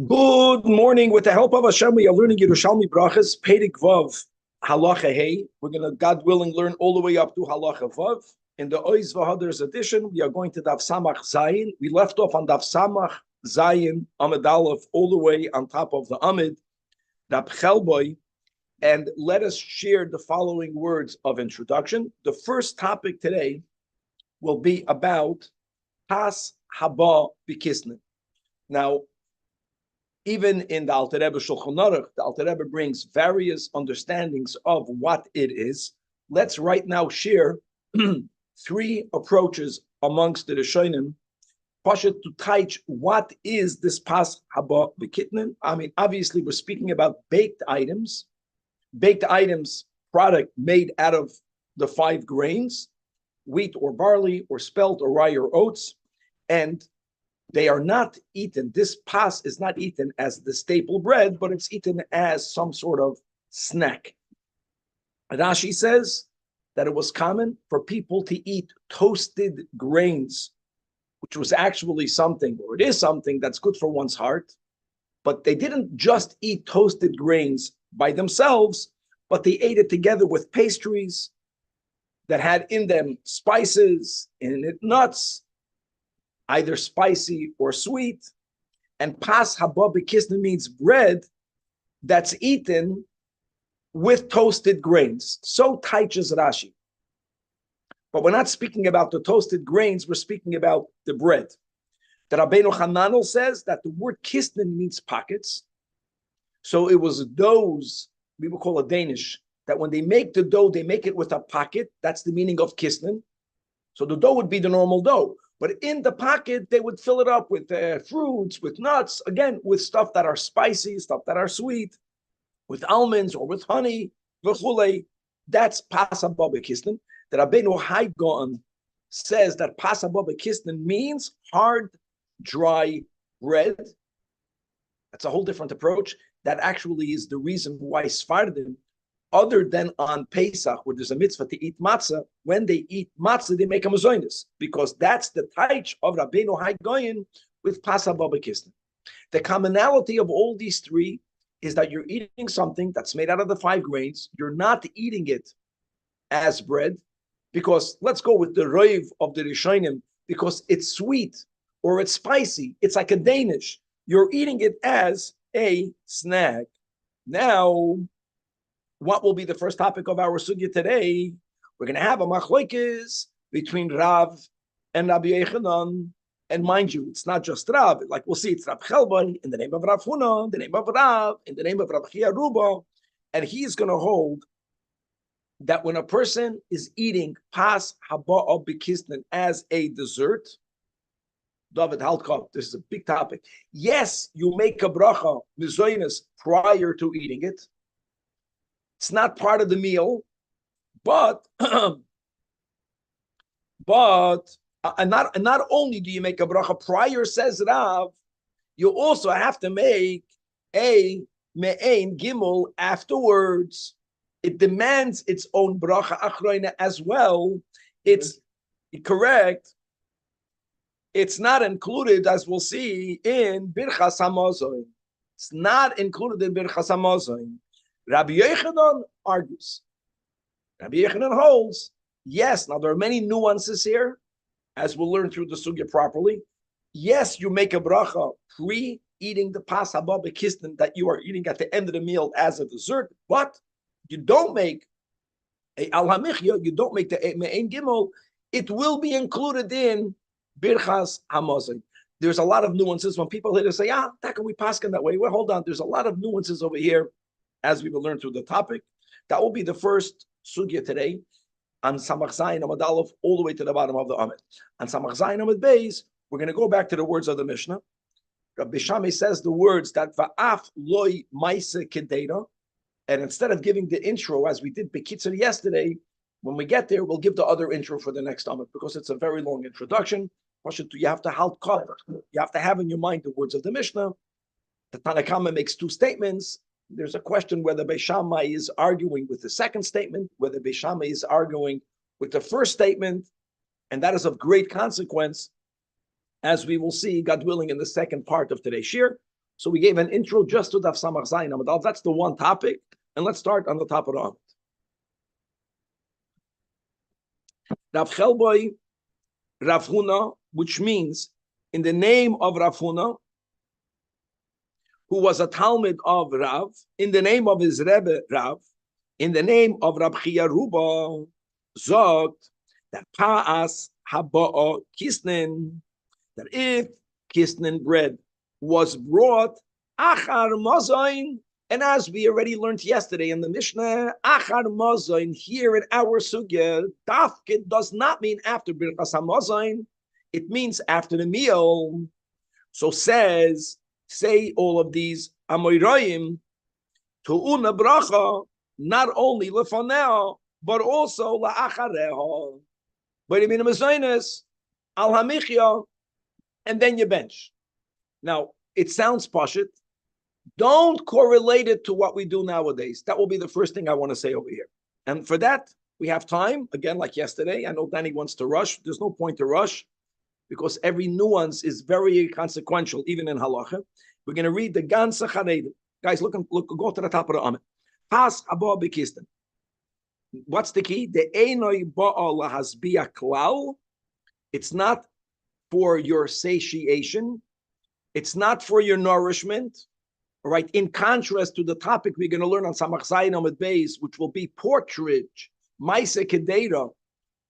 Good morning. With the help of Hashem, we are learning Yerushalmi Brachas, Perek Vav, Halacha Hey. We're going to, God willing, learn all the way up to Halacha Vav. In the Oiz Vahadr's edition, we are going to Daf Samach Zayin. We left off on Daf Samach Zayin, Amid Aleph, all the way on top of the Amid, Daf Chelboy. And let us share the following words of introduction. The first topic today will be about Pas Haba B'Kisnin. Now, even in the Alter Rebbe Shulchan Aruch, the Alter Rebbe brings various understandings of what it is. Let's right now share three approaches amongst the Rishonim, Pashat to teach what is this Pas Haba B'Kitnin. I mean, obviously, we're speaking about baked items, product made out of the 5 grains, wheat or barley or spelt or rye or oats, and they are not eaten. This pas is not eaten as the staple bread, but it's eaten as some sort of snack. Rashi says that it was common for people to eat toasted grains, which was actually something, or it is something that's good for one's heart. But they didn't just eat toasted grains by themselves, but they ate it together with pastries that had in them spices, in it nuts, either spicy or sweet. And Pas Haba B'Kisnin means bread that's eaten with toasted grains. So teaches Rashi. But we're not speaking about the toasted grains, we're speaking about the bread. The Rabbeinu Hananel says that the word kisnin means pockets. So it was doughs, we would call it Danish, that when they make the dough, they make it with a pocket. That's the meaning of kisnin. So the dough would be the normal dough. But in the pocket, they would fill it up with fruits, with nuts, again, with stuff that are spicy, stuff that are sweet, with almonds or with honey, v'chulei. That's Pas Haba B'Kisnin. The Rabbeinu Haigon says that Pas Haba B'Kisnin means hard, dry bread. That's a whole different approach. That actually is the reason why Sfardim, other than on Pesach, where there's a mitzvah to eat matzah, when they eat matzah, they make a mazoinus, because that's the taich of Rabbeinu Haigoyin with Pas Haba B'Kisnin. The commonality of all these three is that you're eating something that's made out of the 5 grains. You're not eating it as bread, because let's go with the roiv of the Rishonim, because it's sweet or it's spicy. It's like a Danish. You're eating it as a snack. Now, what will be the first topic of our sugya today? We're going to have a machlokes between Rav and Rabbi Yechanan. And mind you, it's not just Rav. Like we'll see, it's Rav Chelban in the name of Rav Huna, in the name of Rav, in the name of Rav Chia Ruba. And he's going to hold that when a person is eating Pas Haba B'Kisnin as a dessert, David Halkov, this is a big topic. Yes, you make a bracha, mizoinus, prior to eating it. It's not part of the meal, but and not only do you make a bracha prior, says Rav, you also have to make a me'ein gimel afterwards. It demands its own bracha achroina as well. It's correct. It's not included, as we'll see, in Birchas Hamazon. It's not included in Birchas Hamazon. Rabbi Yechanan argues. Rabbi Yechanan holds, yes, now there are many nuances here, as we'll learn through the sugya properly. Yes, you make a bracha pre-eating the Pas Haba B'Kisnin that you are eating at the end of the meal as a dessert, but you don't make a al hamichya, you don't make the me'ein gimel, it will be included in Birchas Hamazon. There's a lot of nuances when people later say, how can we paskin that way? Well, hold on, there's a lot of nuances over here as we will learn through the topic. That will be the first sugya today on Samach Zayin Amud Aleph all the way to the bottom of the Amid. On Samach Zayin Amud Beis, we're going to go back to the words of the Mishnah. Rabbi Shami says the words that Va'af loy maise kedera, and instead of giving the intro as we did Bekitzer yesterday, when we get there, we'll give the other intro for the next Amid because it's a very long introduction. You have to halt cover. You have to have in your mind the words of the Mishnah. The Tanakama makes 2 statements. There's a question whether Beis Shammai is arguing with the second statement, whether Beis Shammai is arguing with the first statement. And that is of great consequence, as we will see, God willing, in the second part of today's shir. So we gave an intro just to Daf Samach Zayin Amud Aleph. That's the one topic. And let's start on the top of the Amud. Rav Chelboy, Rav Huna, which means in the name of Rav Huna, who was a Talmud of Rav, in the name of his Rebbe Rav, in the name of Rab Chia Ruba, Zajac, that Pa'as Haba'a Kisnin, that if Kisnin bread was brought, Achar Mazain, and as we already learned yesterday in the Mishnah, Achar Mazain, here in our Sugya, Dafkid does not mean after Birchas HaMazain, it means after the meal. So say all of these Amoirayim, Tu'una Bracha, not only lefaneo, but also la'achareho. But in Mezainis, al hamichya, and then you bench. Now, it sounds pashut. Don't correlate it to what we do nowadays. That will be the first thing I want to say over here. And for that, we have time, again, like yesterday. I know Danny wants to rush. There's no point to rush because every nuance is very consequential, even in halacha. We're going to read the ganze charedim. Guys, look, go to the top of the Amid. Pas abo bekisten. What's the key? The einoi ba'al hasbia klal. It's not for your satiation. It's not for your nourishment. All right. In contrast to the topic we're going to learn on Samach Zayin Amud Beis, which will be portridge, maisa kedera,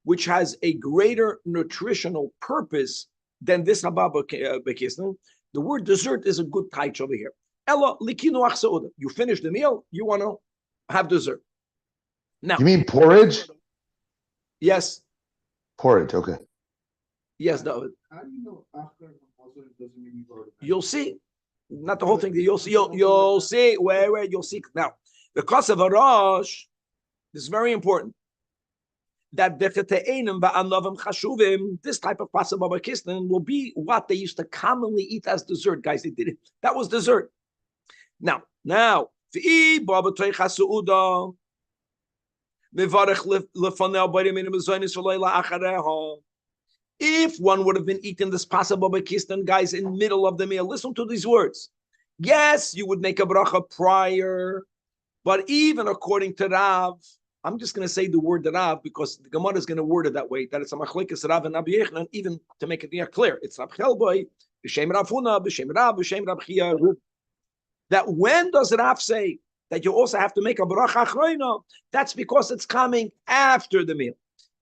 which has a greater nutritional purpose than this ababa bekisten. The word dessert is a good taich over here. Ella likinu achsauda. You finish the meal. You want to have dessert. Now, you mean porridge? Yes. Porridge, okay. Yes, David. How do you know after Muslim doesn't mean you've already? You'll see. Not the whole thing. You'll see. You'll see. Where you'll see. Now, the cost of a rosh, this is very important. That this type of pasababa kisnin will be what they used to commonly eat as dessert. Guys, they did it. That was dessert. Now, if one would have been eating this pasababa kisnin, guys, in the middle of the meal, listen to these words. Yes, you would make a bracha prior, but even according to Rav, I'm just going to say the word Rav because the Gemara is going to word it that way, that it's a machlekes Rav and Rabbi Yochanan, even to make it clear. It's Rav Chelboy, b'shem Rav Huna, b'shem Rav, b'shem Rab Chia. That when does Rav say that you also have to make a bracha achroina? That's because it's coming after the meal.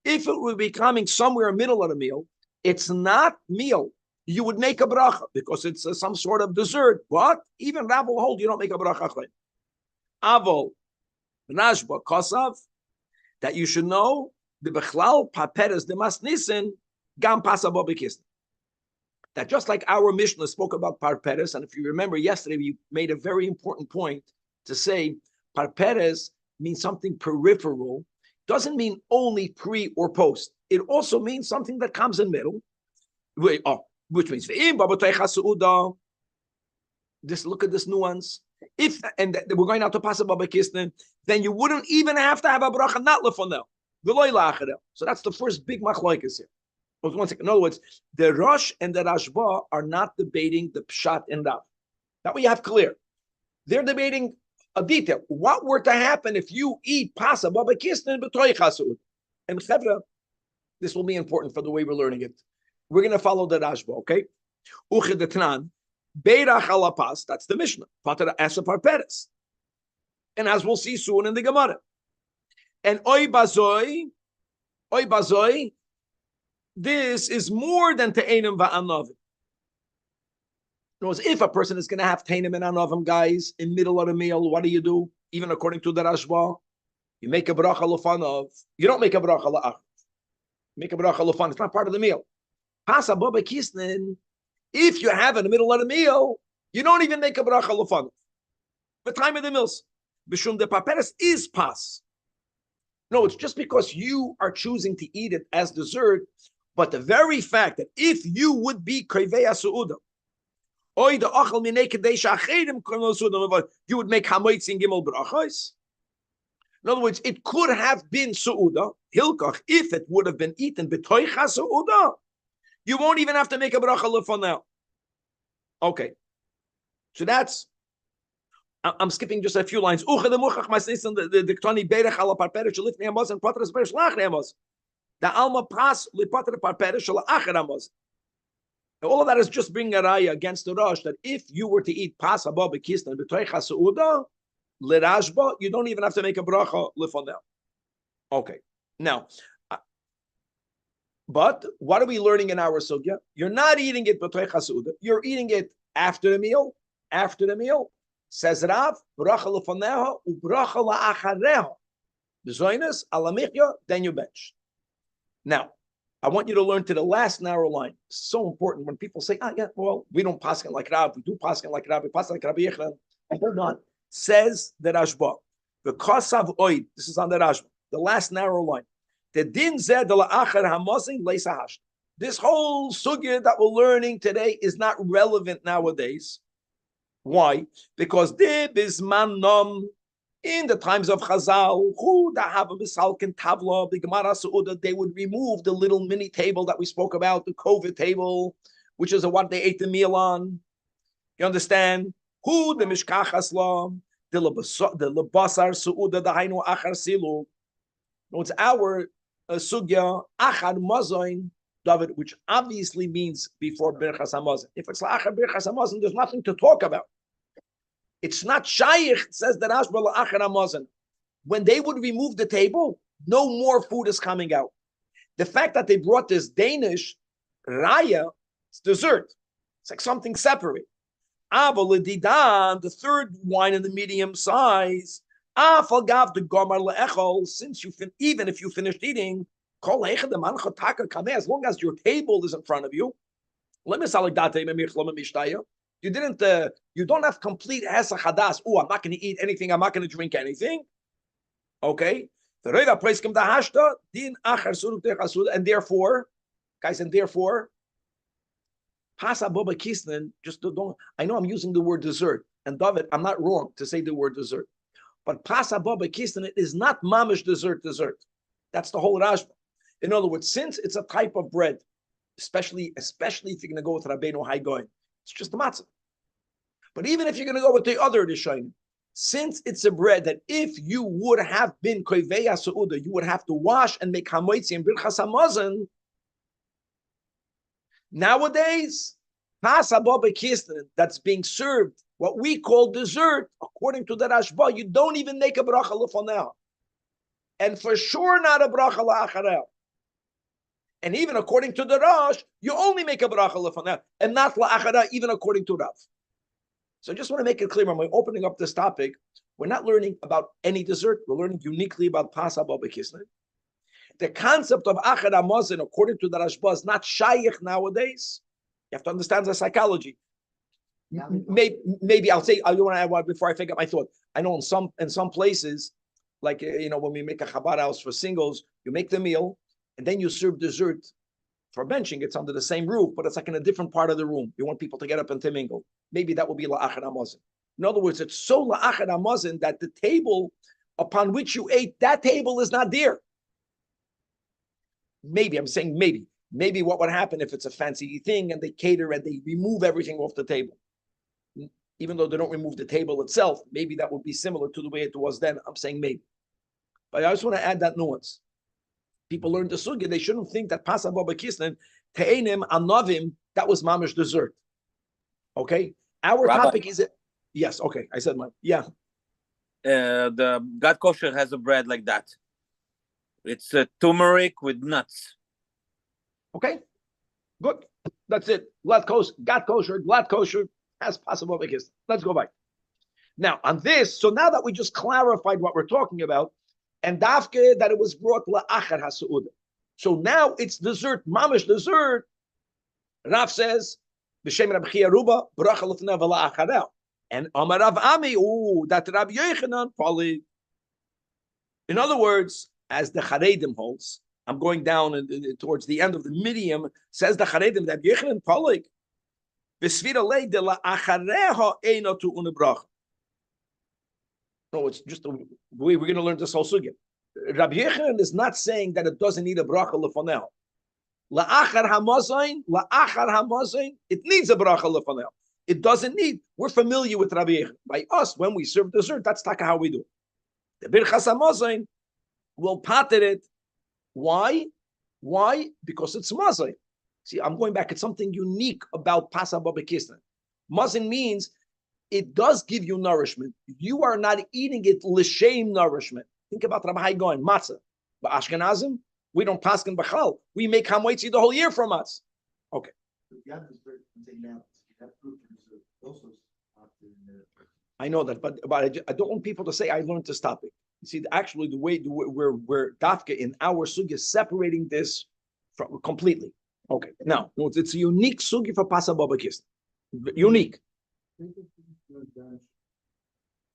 If it would be coming somewhere middle of the meal, it's not meal. You would make a bracha because it's some sort of dessert. But even Rav will hold you don't make a bracha achroina. Avol, Rashba, Kosav, that you should know the Bechlal Paperes de Masnisin Gam Pasabo Bekist. That just like our Mishnah spoke about Parperes, and if you remember yesterday, we made a very important point to say Parperes means something peripheral, doesn't mean only pre or post. It also means something that comes in middle, which means this. Look at this nuance. If and we're going out to Pasababa Kisnin, then you wouldn't even have to have a bracha not lefonel, v'loy la'acharel. So that's the first big machlokes here. One second. In other words, the Rosh and the Rashba are not debating the Pshat and Rav. That way you have clear. They're debating a detail. What were to happen if you eat Pasababa Kisnin b'toy chasud? And Chevra, this will be important for the way we're learning it. We're going to follow the Rashba, okay? Uchid etnan. Beirach alapas, that's the Mishnah. Pater Asapar Peres. And as we'll see soon in the Gemara. And Oy Bazoi, this is more than Te'enim Va'anovim. Knows if a person is going to have Te'enim and Anovim, guys, in middle of the meal, what do? Even according to the Rashba, you make a bracha l'fanov. You don't make a bracha la'ach. Make a bracha l'fanov. It's not part of the meal. Pasa Baba Kisnin. If you have in the middle of the meal, you don't even make a bracha l'fanov. The time of the meals, b'shum de paperes is pas. No, it's just because you are choosing to eat it as dessert, but the very fact that if you would be krevei su'uda, oy the achal minei kadei shachedim krevei su'uda, you would make hamoitz in gimel brachos. In other words, it could have been su'uda, hilkach, if it would have been eaten b'toicha su'uda. You won't even have to make a bracha lefoneh. Okay. So that's, I'm skipping just a few lines. The alma pas lipater parpere shel acher amos. All of that is just bringing a raya against the Rosh that if you were to eat pas haba b'kisnan b'toicha su'uda l'rashba, you don't even have to make a bracha lefoneh. Okay. Now, but what are we learning in our sugya? You're not eating it b'toicha su'uda. You're eating it after the meal. After the meal, says Rav, bracha lefoneha ubracha la'achareha. The zoinus alamichya, then you bench. Now, I want you to learn to the last narrow line. So important when people say, yeah, well, we don't paskin like Rav, we do paskin like Rav, we paskin like Rabbi Yechlan. Hold on. Says the Rashba, the kosav oid, this is on the Rashba, the last narrow line. The din zed de la'achar hamazin leisahash. This whole sugya that we're learning today is not relevant nowadays. Why? Because in the times of Chazal, they would remove the little mini table that we spoke about, the COVID table, which is what they ate the meal on. You understand? Who the mishkachaslam, the lebasar suuda, the hainu achar silu. It's our sugya achar mazain, David, which obviously means before birchas hamazon. If it's achar birchas hamazon, there's nothing to talk about. It's not shaykh, it says that Ashba la'achar hamazon. When they would remove the table, no more food is coming out. The fact that they brought this Danish raya, it's dessert. It's like something separate. The third wine in the medium size, since even if you finished eating, as long as your table is in front of you, you don't have complete hesach hadas. Oh, I'm not going to eat anything. I'm not going to drink anything. Okay. And therefore, guys, Pasa Boba Kisnan, just don't. I know I'm using the word dessert, and David, I'm not wrong to say the word dessert, but Pasa Boba Kisnan is not mamish dessert. That's the whole Rashba. In other words, since it's a type of bread, especially if you're going to go with Rabbeinu Hai Goin, it's just a matzah. But even if you're going to go with the other Rishonim, since it's a bread that if you would have been koiveya su'uda, you would have to wash and make hamoitzi and birchas hamazon. Nowadays, that's being served, what we call dessert, according to the Rashba, you don't even make a bracha lefoneh, and for sure not a bracha la'achareh. And even according to the Rosh, you only make a bracha lefoneh and not la'achareh, even according to Rav. So I just want to make it clear when we're opening up this topic, we're not learning about any dessert. We're learning uniquely about Pasa Baba Kislev. The concept of Achad Hamazon, according to the Rashba, is not shaykh nowadays. You have to understand the psychology. Maybe I'll say, I want to add one before I forget my thought. I know in some places, like when we make a Chabad house for singles, you make the meal and then you serve dessert for benching. It's under the same roof, but it's like in a different part of the room. You want people to get up and to mingle. Maybe that will be la'achad hamazon. In other words, it's so la'achad hamazon that the table upon which you ate, that table is not there. Maybe, I'm saying maybe what would happen if it's a fancy thing and they cater and they remove everything off the table. Even though they don't remove the table itself, maybe that would be similar to the way it was then. I'm saying maybe. But I just want to add that nuance. People learn the sugya, they shouldn't think that Pasa Baba Kislev, Te'enim, Anavim, that was mamish dessert. Okay? Our Rabbi, topic is, yes, okay, I said mine. Yeah. The Gad Kosher has a bread like that. It's a turmeric with nuts. Okay, good. That's it. Gad kosher has possible because let's go back. Now on this, so now that we just clarified what we're talking about, and dafke that it was brought la'achar hasu'uda. So now it's dessert, mamish dessert. Rav says, b'shem Rabbi Ruba, bracha l'fnei v'la'achareh. And Amar Rav Ami, that Rabbi Yochanan followed. In other words, as the Charedim holds, I'm going down towards the end of the medium, says the Charedim that Yochanan followed. V'svira lei de la'achareha eino tu'una bracha. No, it's just the way we're going to learn this whole sugya. Rabbi Yochanan is not saying that it doesn't need a bracha lefanel. La'achar hamazain, it needs a bracha lefanel. It doesn't need. We're familiar with Rabbi Yochanan. By us, when we serve dessert, that's taka how we do. The birchas hamazain will pater it. Why? Why? Because it's mazain. See, I'm going back. It's something unique about pasa babakistan. Mazain means it does give you nourishment. You are not eating it l'shem nourishment. Think about Rabbi going matzah. But Ashkenazim, we don't paskin b'chal. We make hamotzi the whole year from us. Okay. I know that, but I don't want people to say I learned this topic. You see, actually, the way we're dafka in our sugya separating this from completely. Okay. Now, it's a unique sugya for pasa babakistan. Unique.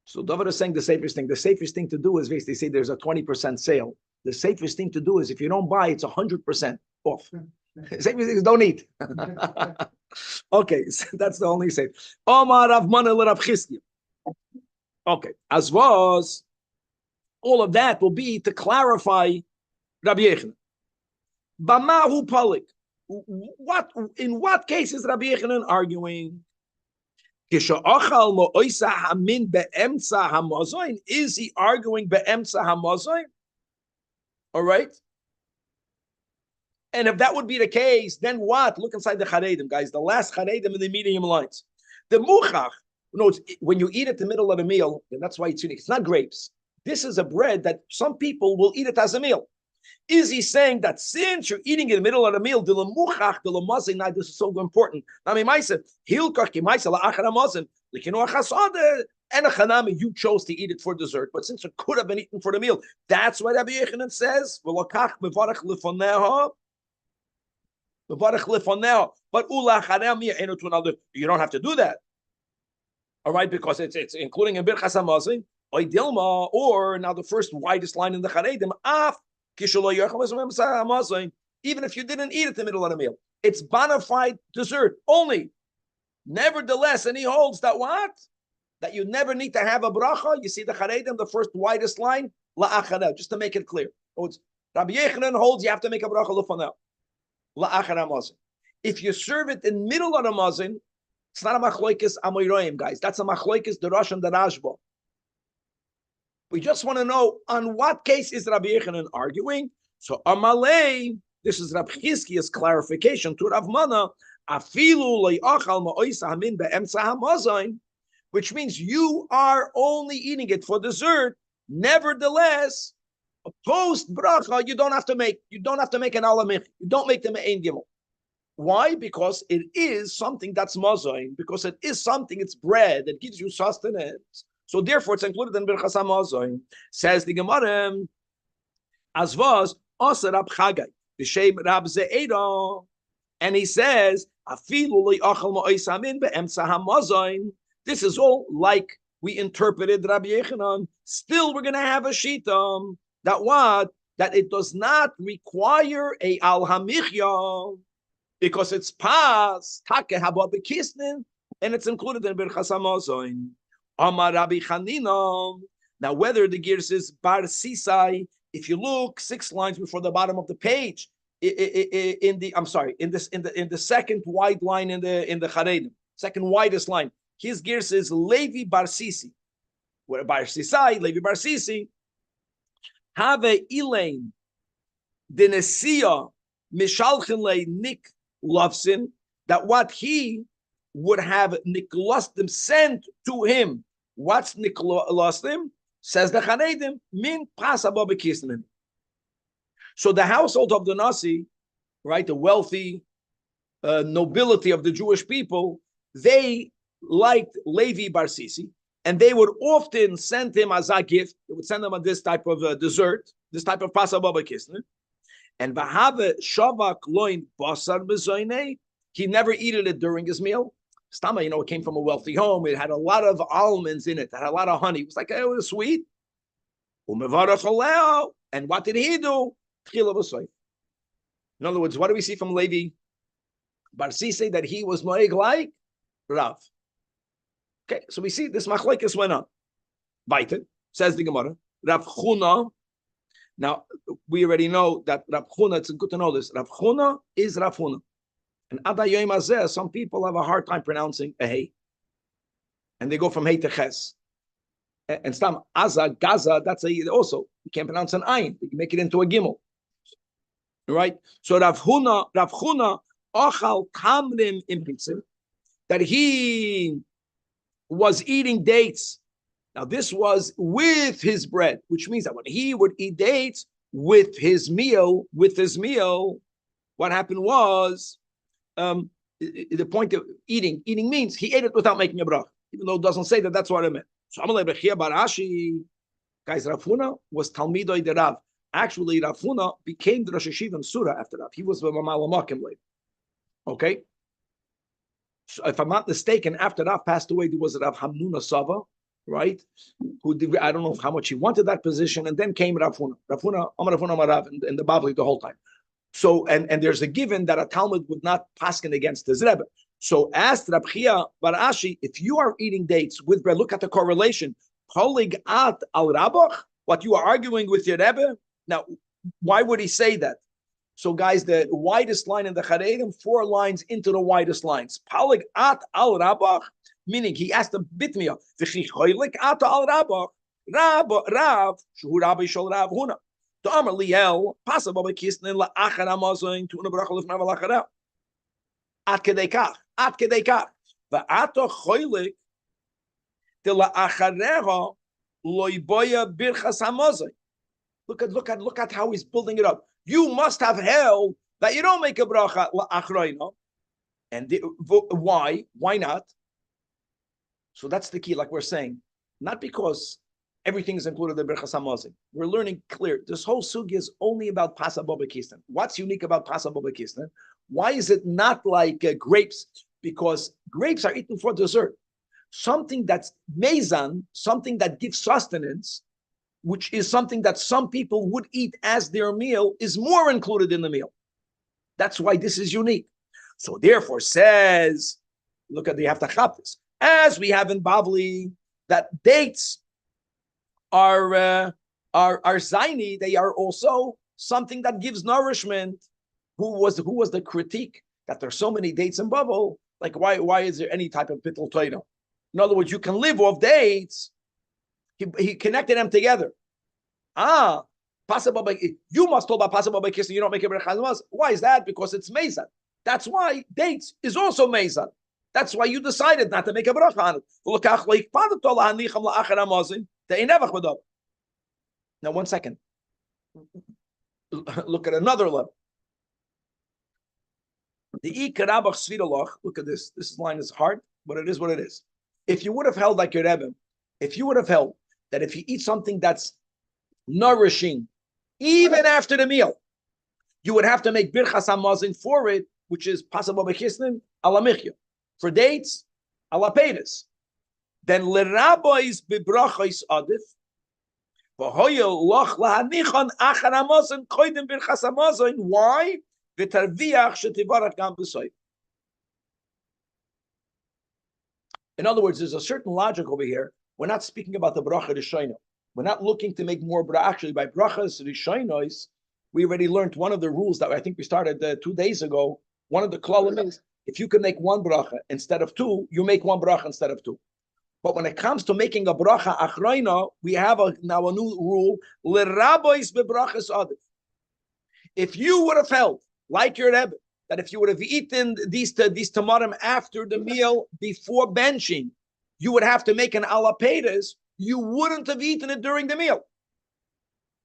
So David is saying the safest thing. The safest thing to do is they say there's a 20% sale. The safest thing to do is if you don't buy, it's 100% off. The safest thing is don't eat. Okay, so that's the only safe. Omar Rav Mana Rav Chizkiya. Okay, as was all of that will be to clarify Rabbi Yochanan. Bamahu Palik. In what case is Rabbi Yochanan arguing? Is he arguing be'emtza hamazoin? All right. And if that would be the case, then what? Look inside the charedim, guys. The last charedim in the medium lines. The muchach. No, when you eat it in the middle of the meal, and that's why it's unique. It's not grapes. This is a bread that some people will eat it as a meal. Is he saying that since you're eating in the middle of the meal, now this is so important. You chose to eat it for dessert, but since it could have been eaten for the meal, that's why Rabbi Yochanan says, but you don't have to do that. All right, because it's including in Birchas Hamazon, or now the first widest line in the Charedim, even if you didn't eat it in the middle of the meal, it's bona fide dessert only. Nevertheless, and he holds that what? That you never need to have a bracha. You see the Charedim, the first widest line, la'achara, just to make it clear. Rabbi Yochanan holds you have to make a bracha l'fanel. La'achara mazon. If you serve it in middle of the mazon, it's not a machloikis amoyroim, guys. That's a machloikis derash and derashbo. We just want to know on what case is Rabbi Yochanan arguing. So Amalei, this is Rabbi Chizkiya's clarification to Rav Mana, afilu le'achal ma'oisa hamin be'emtza hamazayin, which means you are only eating it for dessert. Nevertheless, a post bracha you don't have to make. You don't have to make an alamich. You don't make them ein gimel. Why? Because it is something that's mazayin. Because it is something. It's bread that gives you sustenance. So therefore, it's included in Birchas Hamazon. Says the Gemara, as was Asa Rab Chagai, the Shem Rab Ze'eda, and he says, Afilu le'achal ma'ois hamin be'emtza hamazon. This is all like we interpreted Rabbi Yochanan. Still, we're going to have a shita that what? That it does not require a al hamichya because it's pas take habad bekisnin and it's included in Birchas Hamazon. Amar Rabbi Chanina. Now, whether the gears is bar sisai, if you look 6 lines before the bottom of the page, in the second wide line in the Charedim, second widest line, his gears is Levi bar sisi. Where bar sisai, Levi bar sisi, have ilain denesia mishalchen le nik lovsin, that what he would have niklastim sent to him. What's niklastim? Says the Charedim, min pasaba bekisnin. So the household of the Nasi, right, the wealthy nobility of the Jewish people, they liked Levi bar Sisi, and they would often send him as a gift. They would send him a this type of dessert, this type of pasaba bekisnin. And v'have shavak loin basar bezoinei, he never ate it during his meal. Stama, it came from a wealthy home. It had a lot of almonds in it. It had a lot of honey. It was like, it was sweet. And what did he do? In other words, what do we see from Levi bar Sisi? That he was moeg like Rav. Okay, so we see this machlekes went on. Baited. Says the Gemara. Rav Chuna. Now we already know that Rav Chuna. It's good to know this. Rav Chuna is Rav Chuna, and Adayim Azeh. Some people have a hard time pronouncing a hey, and they go from hey to ches. And Stam Aza Gaza. That's also you can't pronounce an ayin. You can make it into a gimel, right? So Rav Chuna, Ochal Tamrim Impinsim, that he was eating dates. Now, this was with his bread, which means that when he would eat dates with his meal, what happened was the point of eating. Eating means he ate it without making a brach, even though it doesn't say that that's what it meant. So Amalei Bechia Barashi, guys, Rav Huna was Talmidoi de Rav. Actually, Rav Huna became the Rosh Hashiva in Surah after Rav. He was the Mamalamakim later. Okay? So if I'm not mistaken, after Rav passed away, there was Rav Hamnuna Sava, right? Who did, I don't know how much he wanted that position, and then came Rav Huna. Rav Huna, Rav in the Bible the whole time. So, and there's a given that a Talmud would not paskin against his Rebbe. So asked Rab Chia Barashi, if you are eating dates with bread, look at the correlation. Polig at al Rabach, what you are arguing with your Rebbe. Now, why would he say that? So, guys, the widest line in the Charedim, 4 lines into the widest lines. Polig at al Rabach, meaning he asked a bitmiyah. V'chi choylik at al Rabach, Rav, shu Rabbi shol Rav Huna. To Amar Liel, pasa baba kisnin la achar amazoin to una bracha lefna v'lachara. At kedei kach. Va'ato choylik de la achareha loiboya birchas hamazon. Look at how he's building it up. You must have held that you don't make a bracha la achroina. And why? Why not? So that's the key, like we're saying. Not because everything is included in Birchas Hamazon. We're learning clear. This whole sugi is only about Pasa Baba Kistan. What's unique about Pasa Baba Kistan? Why is it not like grapes? Because grapes are eaten for dessert. Something that's mezan, something that gives sustenance, which is something that some people would eat as their meal, is more included in the meal. That's why this is unique. So therefore says, look at the Haftachapis, as we have in Bavli, that dates are zaini, they are also something that gives nourishment. Who was the critique that there's so many dates in Bavel? Like why is there any type of bittul toida? In other words, you can live off dates. He connected them together. You must talk about Pasa Baba Kissin. You don't make it Berachas. Why is that? Because it's Mezan. That's why dates is also Mezan. That's why you decided not to make a bracha on it. Now, 1 second. Look at another level. The Ikarabach Svidalach, look at this. This line is hard, but it is what it is. If you would have held like your Rebbe, if you would have held that if you eat something that's nourishing, even after the meal, you would have to make Birchas Hamazon for it, which is Pasa Baba Kisnin ala Michya. For dates, ala Peiris. Then l'rabbis bebrachos adif, v'hoyel loch lahanichon achar Hamazon koydem Birchas Hamazon. Why? V'tarviach shetivarach gam b'soy. In other words, there's a certain logic over here. We're not speaking about the bracha rishono. We're not looking to make more bracha. Actually, by brachas rishonos, we already learned one of the rules that I think we started 2 days ago. One of the klalim is, if you can make 1 bracha instead of 2, you make 1 bracha instead of 2. But when it comes to making a bracha achroina, we have now a new rule: l'rabbis bebrachas adif. If you would have held, like your Rebbe, that if you would have eaten these tamarim after the meal before benching, you would have to make an alapedes. You wouldn't have eaten it during the meal.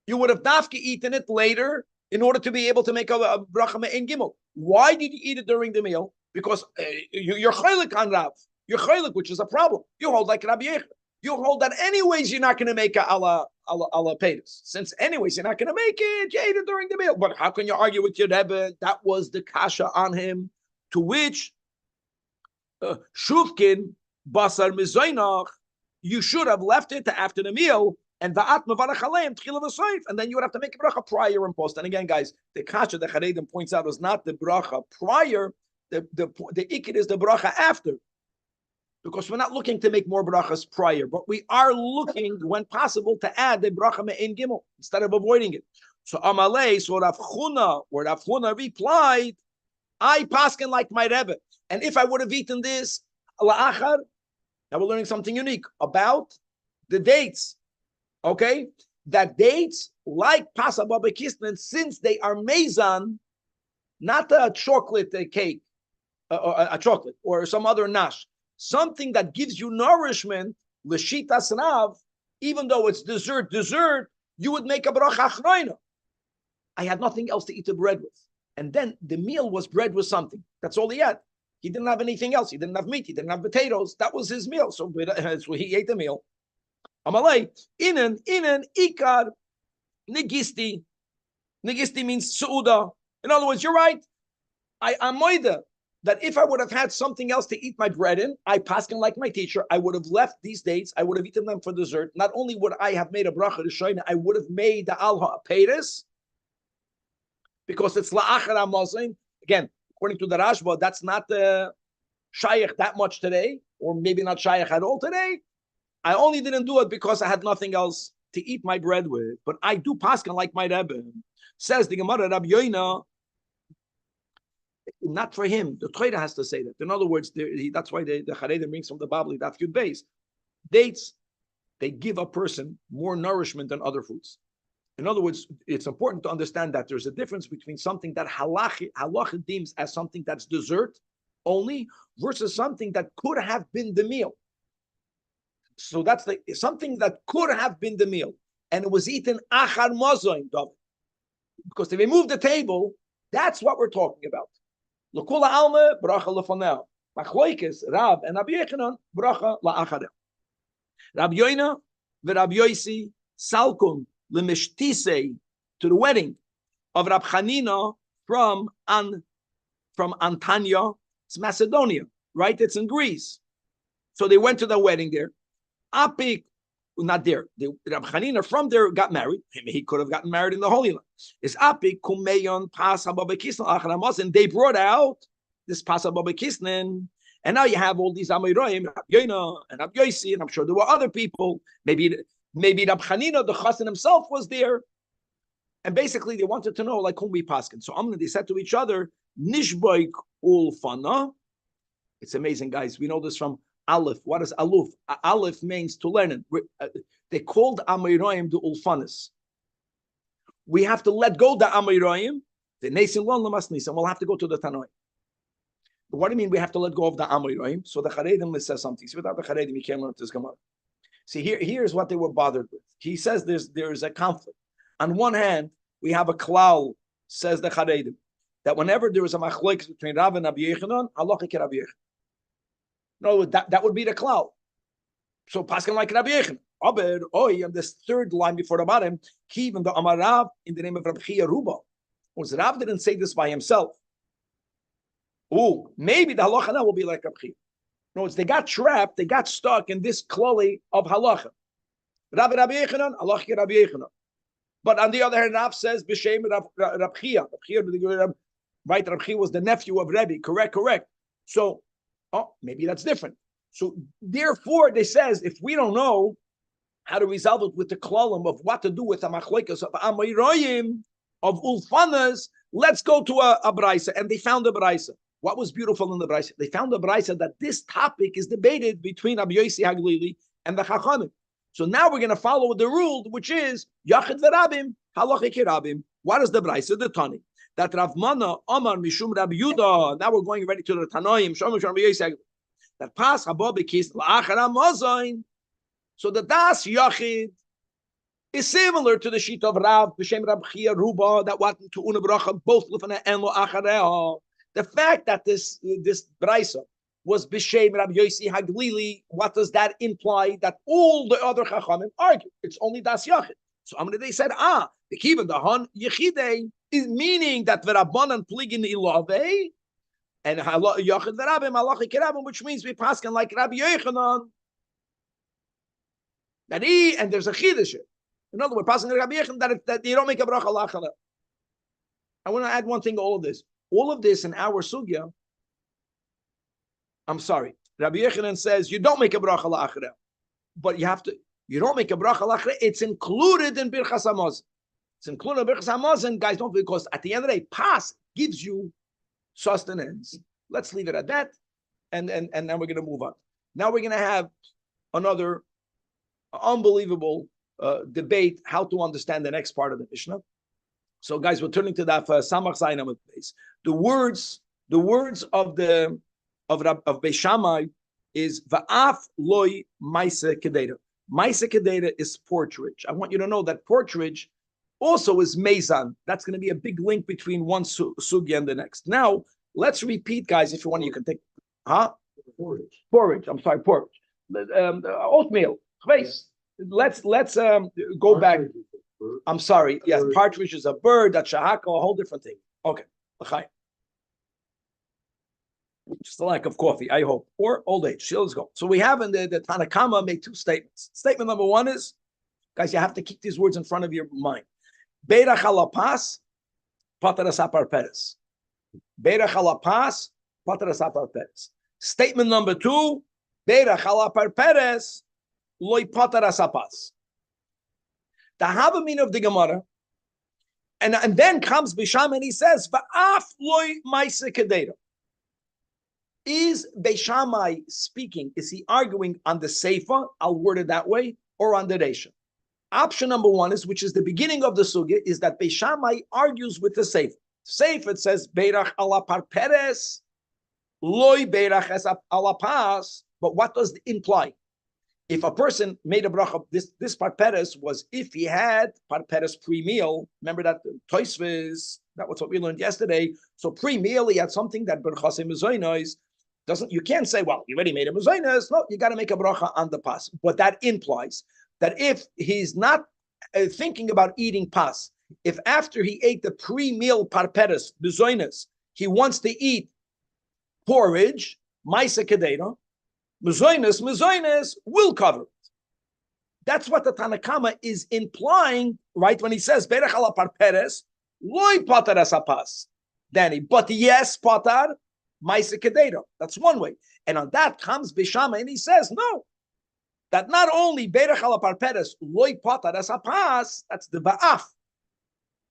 You would have dafki eaten it later in order to be able to make a bracha in gimel. Why did you eat it during the meal? Because you're chaylik on Rav. You're chaylik, which is a problem. You hold like Rabbi Yecher. You hold that anyways you're not going to make a ala pedus. Since anyways you're not going to make it, you ate it during the meal. But how can you argue with your Rebbe? That was the kasha on him. To which shuvkin basar mizaynach, you should have left it to after the meal, and va'at mevarach aleim tchila v'soif, and then you would have to make a bracha prior and post. And again, guys, the kasha the Charedim points out is not the bracha prior. The ikid is the bracha after. because we're not looking to make more brachas prior, but we are looking, when possible, to add the bracha me'en gimel instead of avoiding it. So Amalei, so Rav Chuna replied, I paskin like my Rebbe. And if I would have eaten this, la'achar, now we're learning something unique about the dates. Okay? That dates, like Pasa Baba Kisnan, since they are mezan, not a chocolate cake, a chocolate, or some other nash, something that gives you nourishment, l'shitas Rav, even though it's dessert, you would make a bracha achrayna. I had nothing else to eat the bread with. And then the meal was bread with something. That's all he had. He didn't have anything else. He didn't have meat. He didn't have potatoes. That was his meal. So he ate the meal. Amalei, inan, ikar, negisti. Negisti means su'uda. In other words, you're right. I'm moida that if I would have had something else to eat my bread in, I paskin like my teacher, I would have left these dates. I would have eaten them for dessert. Not only would I have made a bracha rishoyna, I would have made the alha peiris, because it's la'achar hamazon. Again, according to the Rashba, that's not shayach that much today, or maybe not shayach at all today. I only didn't do it because I had nothing else to eat my bread with. But I do paskin like my Rebbe. Says the Gemara, Rabbi Yoina, not for him. The Torah has to say that. In other words, that's why the Charedim brings from the Babli, Daf Yud Beis. Dates, they give a person more nourishment than other foods. In other words, it's important to understand that there's a difference between something that halacha deems as something that's dessert only versus something that could have been the meal. So that's something that could have been the meal, and it was eaten achar mazoin, because they removed the table. That's what we're talking about. L'kula alma bracha lefanel. Machloikes Rab and Rabbi Yechanan bracha la'acharel. Rabbi Yoina v'Rabbi Yosi salkum lemishtise, to the wedding of Rab Chanina from Antanya. It's Macedonia, right? It's in Greece. So they went to the wedding there. Apik, not there. Rab Chanina from there got married. He could have gotten married in the Holy Land. It's Apik kumeyon pas hababekisnan acharamos, and they brought out this pas hababekisnan. And now you have all these Amoraim, Rab Yoina and Rab Yosi, and I'm sure there were other people. Maybe Rab Chanina, the Chassan himself, was there. And basically, they wanted to know, like, whom we paskin. So they said to each other, Nishboik ulfana. It's amazing, guys. We know this from Aleph. What is Aleph? Aleph means to learn it. They called Amoraim the ulfanas. We have to let go the Amoraim. The Nesim Lon Lamas Nisim. We'll have to go to the Tanoi. But what do you mean we have to let go of the Amoraim? So the Charedim says something. See, without the Charedim, you can't learn this Gemara. See, here's what they were bothered with. He says there's a conflict. On one hand, we have a klal, says the Charedim, that whenever there is a machlokes between Rav and Rabbi Yechanan, halacha ke Rabbi Yechanan. No, that would be the klal. So paskin like Rabbi Yechanan. Aber on this third line before the bottom, even the Amar Rav in the name of Rabbi Chia Ruba. Was Rav didn't say this by himself. Oh, maybe the halacha now will be like Rabbi Chia. No, they got trapped, they got stuck in this klali of halacha. Rabbi Yechanan, halacha ke Rabbi Yechanan. But on the other hand, Rav says b'shem Rab Chia. Right, Rab Chia was the nephew of Rebbe. Correct. So, maybe that's different. So, therefore, they says if we don't know how to resolve it with the klalim of what to do with the machlokas of Amoraim, of Ulfanas, let's go to a braysa. And they found a braysa. What was beautiful in the braysa? They found a braysa that this topic is debated between Rabbi Yosi Haglili and the Chachamim. So now we're going to follow the rule, which is Yachid v'Rabim, Halacha Kirabim. What is the braysa? The Tani. That Rav Mana Amar Mishum Rabbi Yuda. Now we're going already to the Tanoim. Shomer Rabbi Yosi. That pas Haba Bekis La'achar Hamazayin. So the Das Yachid is similar to the sheet of Rav B'Shem Rab Chia Ruba that wanted to Unabracha both Lufana and Lo Achareha. The fact that this braysa was B'Shem Rabbi Yosi Haglili, what does that imply? That all the other Chachamim argue. It's only Das Yachid. So they said, the Kivan, the Han Yechidei, is meaning that V'Rabbanan Pligin Ilave, and Yachid V'Rabim, Halacha Kirabim, which means we paskin like Rabbi Yechanan. And there's a Chiddush. In other words, paskin like Rabbi Yechanan, that you don't make a bracha la'achala. I want to add one thing to all of this. All of this in our sugya, I'm sorry, Rabbi Yechanan says you don't make a bracha la'achre, but you don't make a bracha la'achre. It's included in Birchas Hamazon. It's included in Birchas Hamazon, guys. Don't, because at the end of the day, pas gives you sustenance. Let's leave it at that, and then we're going to move on. Now we're going to have another unbelievable debate how to understand the next part of the Mishnah. So, guys, we're turning to that Samach Zayin Amud Beis. The words of Beis Shammai is Va'af loy Maisa Kedera. Maisa Kedera is portrage. I want you to know that portrage also is Mezan. That's going to be a big link between one sugya and the next. Now, let's repeat, guys. If you want, you can take porridge. I'm sorry, porridge. Oatmeal. Let's go back. I'm sorry. Yes, partridge is a bird. That's Zajac, a whole different thing. Okay. Just a lack of coffee, I hope, or old age. So let's go. So we have in the Tanakama made two statements. Statement number one is, guys, you have to keep these words in front of your mind. Beirach halapas, pataras aparperes. Beirach halapas, pataras aparperes. Statement number two, Beirach halaparperes, loy pataras apas. The Havamin of the Gemara, and then comes Beis Shammai and he says, "Va'af loy ma'aseh kedera." Is Beis Shammai speaking? Is he arguing on the Seifa? I'll word it that way, or on the Reisha. Option number one is, which is the beginning of the sugya, is that Beis Shammai argues with the Seifa. Seifa it says Beirach ala parperes, loy beirach es ala pas. But what does it imply? If a person made a bracha, this parperes was if he had parperes pre-meal. Remember that Toisves, that was what we learned yesterday. So pre-meal, he had something that berchasim mezoinos doesn't. You can't say, well, you already made a mezoinos. No, you got to make a bracha on the pas. But that implies that if he's not thinking about eating pas, if after he ate the pre-meal parperes mezoinos, he wants to eat porridge, ma'aseh kedera, Mezoines will cover it. That's what the Tanakama is implying, right? When he says Berach ala parperes, loy patar asapas, Danny. But yes, patar ma'aseh kedera. That's one way. And on that comes Beis Shammai and he says, no, that not only Berach ala parperes, loy patar asapas, that's the ba'af.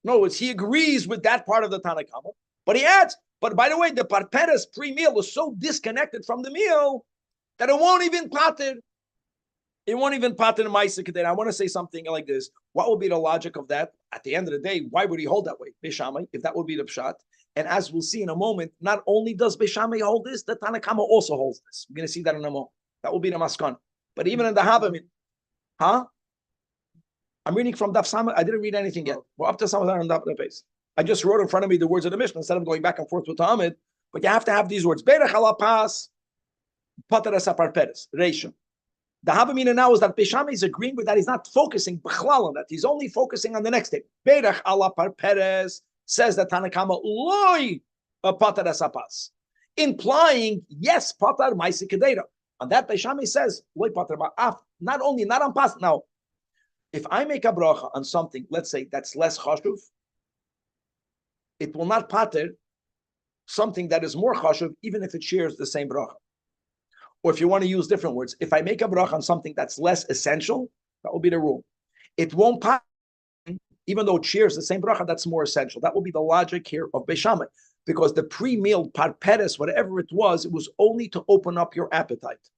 No, he agrees with that part of the Tanakama, but he adds, but by the way, the parperes pre-meal was so disconnected from the meal that it won't even pater. It won't even pater ma'aseh kedera. I want to say something like this. What would be the logic of that? At the end of the day, why would he hold that way? Beis Shammai, if that would be the pshat. And as we'll see in a moment, not only does Beis Shammai hold this, the Tanakama also holds this. We're going to see that in a moment. That will be the maskan. But even in the Havamim, I'm reading from Daf Samad. I didn't read anything yet. We're up to Samad on Daf Pes. I just wrote in front of me the words of the Mishnah instead of going back and forth with Talmud. But you have to have these words. Beirach ala pas, pataras aparperes, reisha. The Havamina now is that Beis Shammai is agreeing with that. He's not focusing b'chlal on that. He's only focusing on the next thing. Beirach ala parperes, says the Tanakama, loy pataras apas, implying yes, patar ma'aseh kedera. On that Beis Shammai says loy patar ma'af. Not only not on pas. Now, if I make a bracha on something, let's say that's less chashuv, it will not pater something that is more chashuv, even if it shares the same bracha. Or if you want to use different words, if I make a bracha on something that's less essential, that will be the rule. It won't pass, even though it shares the same bracha that's more essential. That will be the logic here of Beis Shammai, because the pre-meal parperes, whatever it was only to open up your appetite.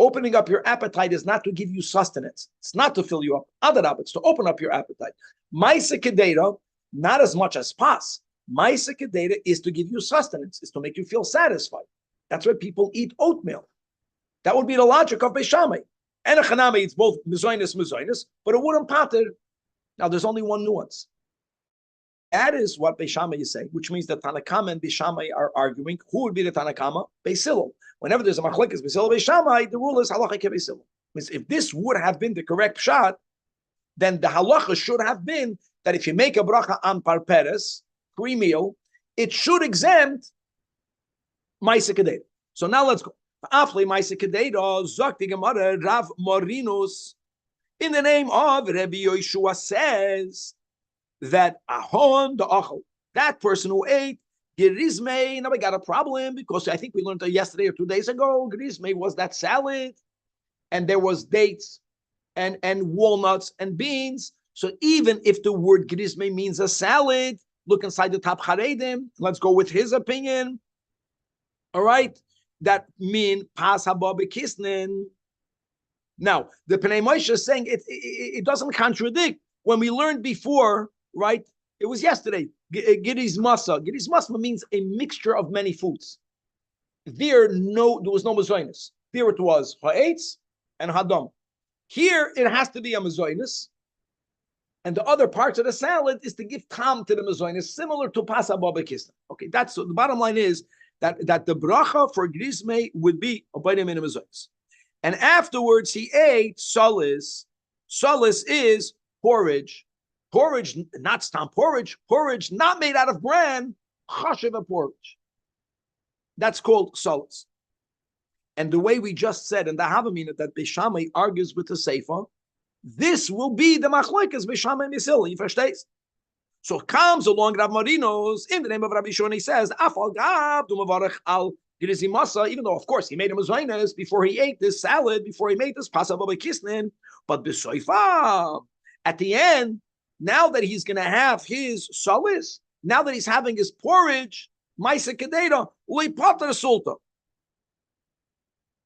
Opening up your appetite is not to give you sustenance. It's not to fill you up. Adarab, it's to open up your appetite. Ma'aseh kedera, not as much as pas. Ma'aseh kedera is to give you sustenance, is to make you feel satisfied. That's why people eat oatmeal. That would be the logic of Beis Shammai. And a chanami, it's both mezoinus, but it wouldn't pater. Now, there's only one nuance. That is what Beis Shammai is saying, which means that Tanakama and Beis Shammai are arguing. Who would be the Tanakama? Beis Hillel. Whenever there's a machlekes Beis Hillel, Beis Shammai, the rule is halacha ke Beis Hillel. Means if this would have been the correct shot, then the halacha should have been that if you make a bracha on parperes, pre-meal, it should exempt ma'aseh kedera. So now let's go. Afli ma'aseh kedera, zok the Gemara, Rav Morinus, in the name of Rabbi Yoshua says that ahon the achol, that person who ate, Gerizme, now we got a problem because I think we learned yesterday or 2 days ago. Gerizme was that salad, and there was dates and walnuts and beans. So even if the word gerizme means a salad, look inside the top charedim. Let's go with his opinion. All right, that mean pas haba bekisnin. Now the Pnei Moshe is saying it doesn't contradict when we learned before, right? It was yesterday. Giris masa. Giris masa means a mixture of many foods. There was no mazoinus. There it was ha'etz and hadam. Here it has to be a mazoinus, and the other parts of the salad is to give tam to the mazoinus, similar to pas haba bekisnin. Okay, that's the bottom line is that the bracha for grisme would be a bainim in a mazoinus. And afterwards, he ate solis. Solis is porridge. Porridge, not stam porridge. Porridge not made out of bran. Chashiva porridge. That's called solis. And the way we just said in the Havamina that Beishamai argues with the Seifa, this will be the machlokes Beishamai Misil. You verstehst? So comes along Rav Marinos in the name of Rabbi Shon. He says, Afal Gab du Mavarech al. Even though, of course, he made him a before he ate this salad, before he made this pasav kisnin, but b'soifa, at the end, now that he's going to have his solis, now that he's having his porridge, maisa kedera, uipater sulta.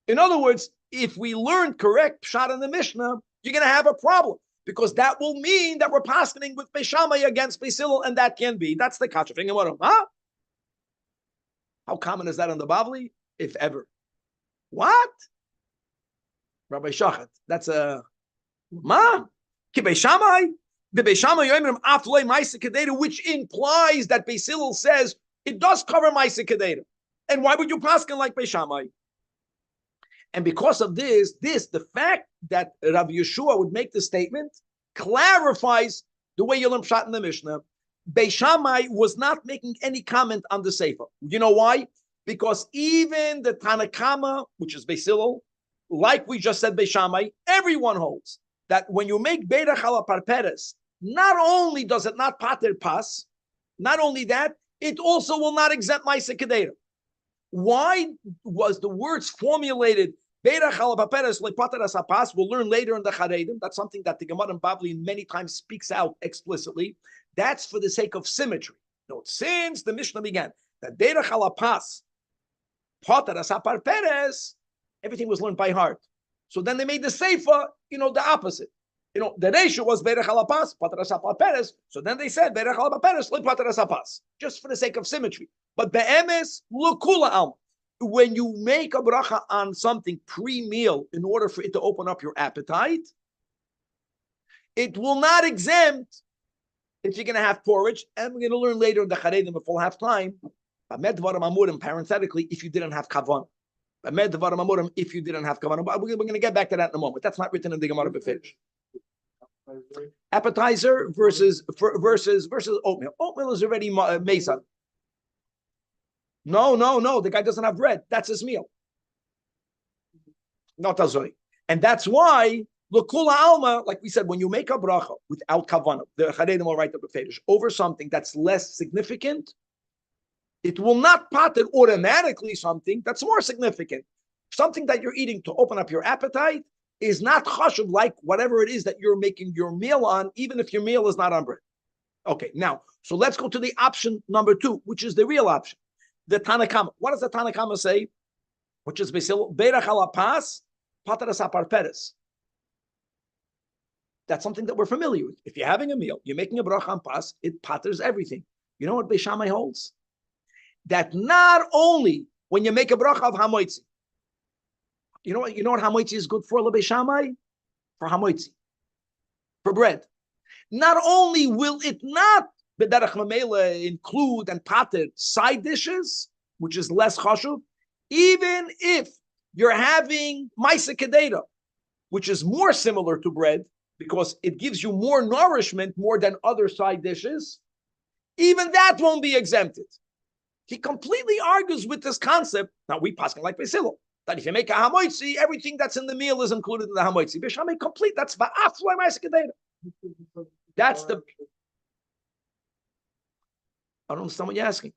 In other words, if we learn correct pshat in the Mishnah, you're going to have a problem, because that will mean that we're paskening with Beishamai against Beisilil, and that can be. That's the kasha. Huh? How common is that in the Bavli, if ever? What? Rabbi Shachat. That's a ma. Ki Beishamai. The Beishamai yoimrim aflei ma'aseh kedera, which implies that Beisilil says it does cover ma'aseh kedera. And why would you paskin like Beishamai? And because of this, the fact that Rabbi Yeshua would make the statement clarifies the way you learn pshat in the Mishnah. Beishamai was not making any comment on the Sefer. You know why? Because even the Tanakama, which is Beisilil, like we just said, Beishamai, everyone holds that when you make Beirach ala Parperes, not only does it not pater pas, not only that, it also will not exempt Maisa Kedera. Why was the words formulated Beirach ala Parperes le pater as pas? We'll learn later in the Charedim. That's something that the Gemara and Bavli many times speaks out explicitly. That's for the sake of symmetry. No, since the Mishnah began that Beirach ala pas, pater as Parperes, everything was learned by heart. So then they made the Seifa, the opposite. The ratio was Beirach ala pas, pater as Parperes. So then they said Beirach ala Parperes le pater as pas, just for the sake of symmetry. But be'emes l'kula alma. When you make a bracha on something pre-meal in order for it to open up your appetite, it will not exempt if you're going to have porridge, and we're going to learn later in the Charedim if we'll have time, parenthetically, if you didn't have kavan. If you didn't have kavan. But we're going to get back to that in a moment. That's not written in the Gemara Beferish. Appetizer versus oatmeal. Oatmeal is already mesa. No. The guy doesn't have bread. That's his meal. Not azoi. And that's why L'kula alma, like we said, when you make a bracha without kavanah, the charedim will write the beferish over something that's less significant, it will not pater automatically something that's more significant. Something that you're eating to open up your appetite is not chashuv like whatever it is that you're making your meal on, even if your meal is not on bread. Okay, now, so let's go to the option number 2, which is the real option. The Tanakama. What does the Tanakama say? Which is Beirach ala pas, pater as Parperes. That's something that we're familiar with. If you're having a meal, you're making a bracha on pas, it paters everything. You know what Beishamai holds? That not only when you make a bracha of hamoitzi, you know what hamoitzi is good for, Beishamai? For hamoitzi, for bread. Not only will it not b'derech mamela include and pater side dishes, which is less chashuv, even if you're having maisa kedera, which is more similar to bread, because it gives you more nourishment more than other side dishes, even that won't be exempted. He completely argues with this concept. Now we pass like Beisilil, that if you make a hamoitzi, everything that's in the meal is included in the hamoitzi. Beishamai complete. That's va'af lo ma'aseh kedera. That's the. I don't understand what you're asking.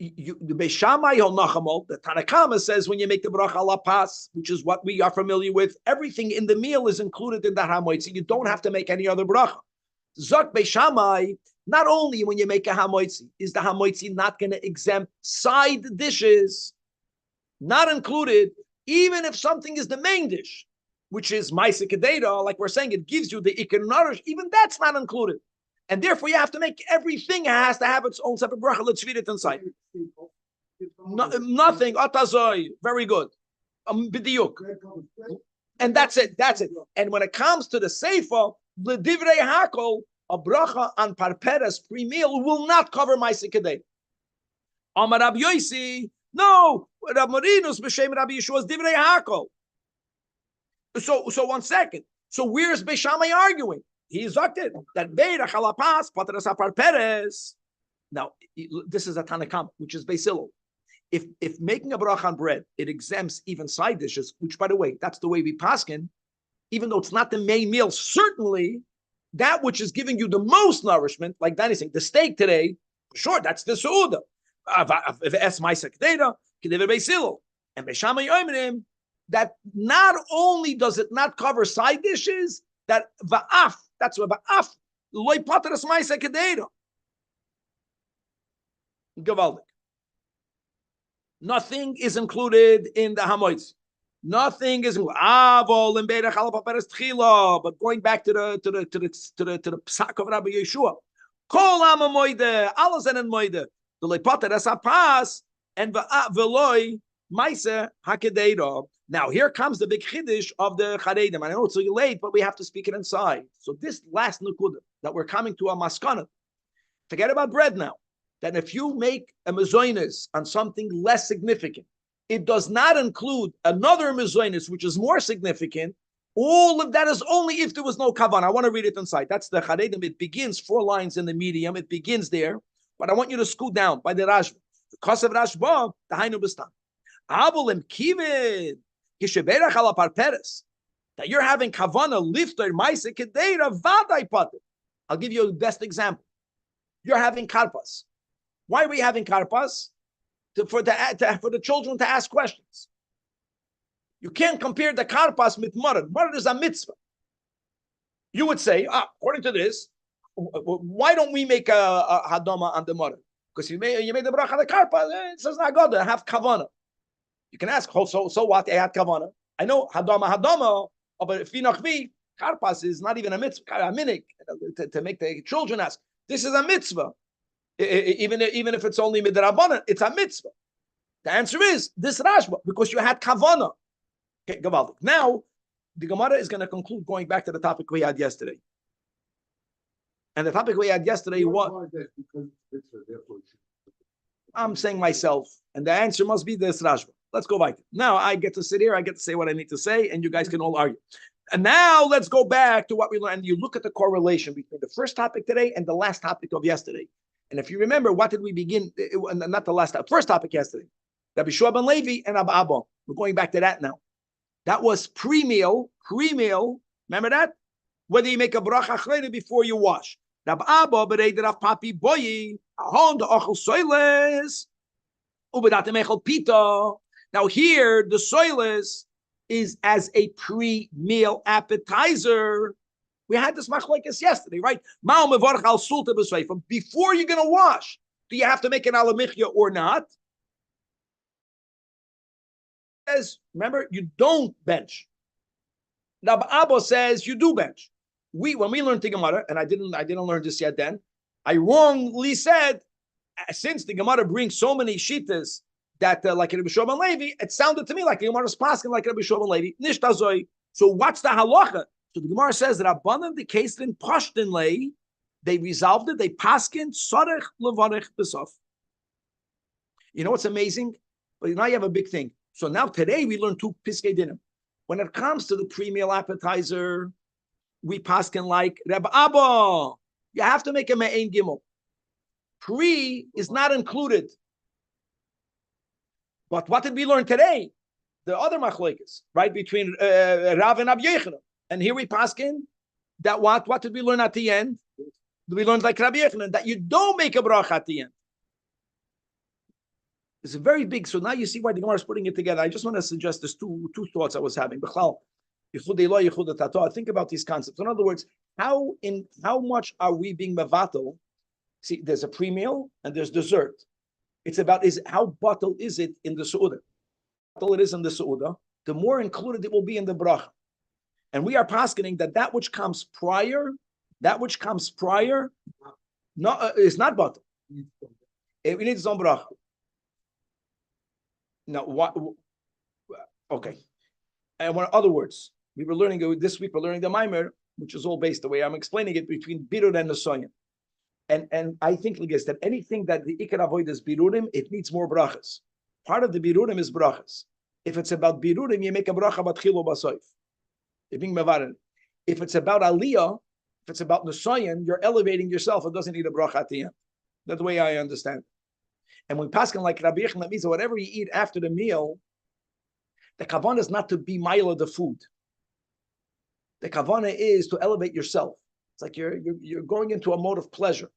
The Beishamai Nachamol, the Tanakama says when you make the bracha ala pas, which is what we are familiar with, everything in the meal is included in the hamoitzi. You don't have to make any other bracha. Zok Beishamai, not only when you make a hamoitzi, is the hamoitzi not going to exempt side dishes, not included, even if something is the main dish, which is Maisa Kedera, like we're saying, it gives you the Ikar Nourish, even that's not included. And therefore, you have to make everything has to have its own separate bracha. Let's read it inside. Nothing. Atazoi. Very good. B'diuk. And that's it. That's it. And when it comes to the Seifa, the Divrei Hakol, a bracha on parperes pre-meal will not cover Maisa Kedei. Amar Rabbi Yosi. No. Rabbi Marinus b'shem Rabbi Yeshua's Divrei Hakol. So 1 second. So where's Beishamai arguing? He's it that Beira Chalapas Patras Parperes. Now this is a Tanakam, which is Basilo. If making a bracha on bread, it exempts even side dishes, which by the way, that's the way we paskin, even though it's not the main meal, certainly that which is giving you the most nourishment, like Danny saying, the steak today, sure, that's the Suuda. Es Maisa Kedera, Kedeva Basilo. And Beishamai Oimrim, that not only does it not cover side dishes, that va'af, that's what va'af, loy patras ma'isa kedera. Gavaldik. Nothing is included in the hamoitz. Nothing is avol and beirach al paperes tchila. But going back to the psak of Rabbi Yeshua, kol ama moide, alazen and moide, the loy patras apas and veloy ma'isa hakedera. Now, here comes the big chiddush of the Charedim. I know it's late, but we have to speak it inside. So this last nukuda that we're coming to a maskana, forget about bread now. That if you make a mezoinus on something less significant, it does not include another mezoinus, which is more significant. All of that is only if there was no kavan. I want to read it inside. That's the Charedim. It begins 4 lines in the medium. It begins there. But I want you to scoot down by the Rashba. Because of Rashba, the Hainu Bistan. Abulim kivin. That you're having kavana lifter maisa kedeira vaday pater. I'll give you the best example. You're having karpas. Why are we having karpas? For the children to ask questions. You can't compare the karpas with murad. Murad is a mitzvah. You would say, according to this, why don't we make a hadama on the murad? Because you made the bracha on the karpas. It says not good to have kavana. You can ask, so what? I had kavana. I know hadama, but if me, karpas is not even a mitzvah, a minik, to make the children ask. This is a mitzvah, even if it's only midrabanan, it's a mitzvah. The answer is this Rashba because you had kavana. Okay, Gavaldik. Now the Gemara is going to conclude going back to the topic we had yesterday, and the topic we had yesterday was. I'm saying myself, and the answer must be this Rashba. Let's go back. Now I get to sit here, I get to say what I need to say, and you guys can all argue. And now let's go back to what we learned. You look at the correlation between the first topic today and the last topic of yesterday. And if you remember, what did we begin? Not the last topic, first topic yesterday. Rabbi Shua ben Levi and Abba Abba. We're going back to that now. That was pre-meal. Remember that? Whether you make a bracha achrei before you wash. Rabbi Abba bereider af papi boyi ahon the ochel soiles ubedat mechel pita. Now here, the soilis is as a pre-meal appetizer. We had this machlokes yesterday, right? Before you're going to wash, do you have to make an alamichya or not? As remember, you don't bench. Now Abba says you do bench. When we learned the Gemara, and I didn't learn this yet then, I wrongly said, since the Gemara brings so many shitas, that like Rabbi Shua ben Levi, it sounded to me like the Gemara is passing like Rabbi Shua ben Levi. Nishtazoi. So what's the halacha? So the Gemara says that abundant the case in Pashtin lay, they resolved it. They paskin sarech levarech besof. You know what's amazing? But now you have a big thing. So now today we learn 2 piskei dinim. When it comes to the pre-meal appetizer, we paskin like Rabbi Abba. You have to make a me'ein gimel. Pre is not included. But what did we learn today? The other machlokes, right, between Rav and Rabbi Yochanan. And here we paskin that what did we learn at the end? We learned like Rabbi Yochanan that you don't make a bracha at the end. It's a very big. So now you see why the Gemara is putting it together. I just want to suggest there's two thoughts I was having. Think about these concepts. In other words, how much are we being mevatel? See, there's a pre-meal and there's dessert. It's about how bottle is it in the su'udah. Bottle it is in the su'udah, the more included it will be in the bracha. And we are poskening that which comes prior, is not bottle. It needs its own bracha. Now, what? Okay. And in other words, we were learning this week. We're learning the Maimer, which is all based the way I'm explaining it between birur and nesoyin. And I think like this, that anything that the ikar avoid is birurim, it needs more brachas. Part of the birurim is brachas. If it's about birurim, you make a bracha batchilo basoif. If it's about aliyah, if it's about nesoyin, you're elevating yourself. It doesn't need a bracha at the end. That's the way I understand it. And when paskin like Rabbi Yochanan, that means that whatever you eat after the meal, the kavanah is not to be mila the food. The kavanah is to elevate yourself. It's like you're going into a mode of pleasure.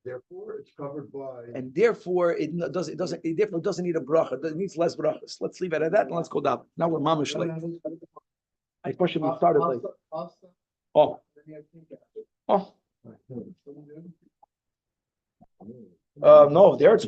Therefore, it's covered by. And therefore, it doesn't need a bracha. It needs less brachas. Let's leave it at that and let's go down. Now we're mamish late. I question we started late. Oh. No, there it's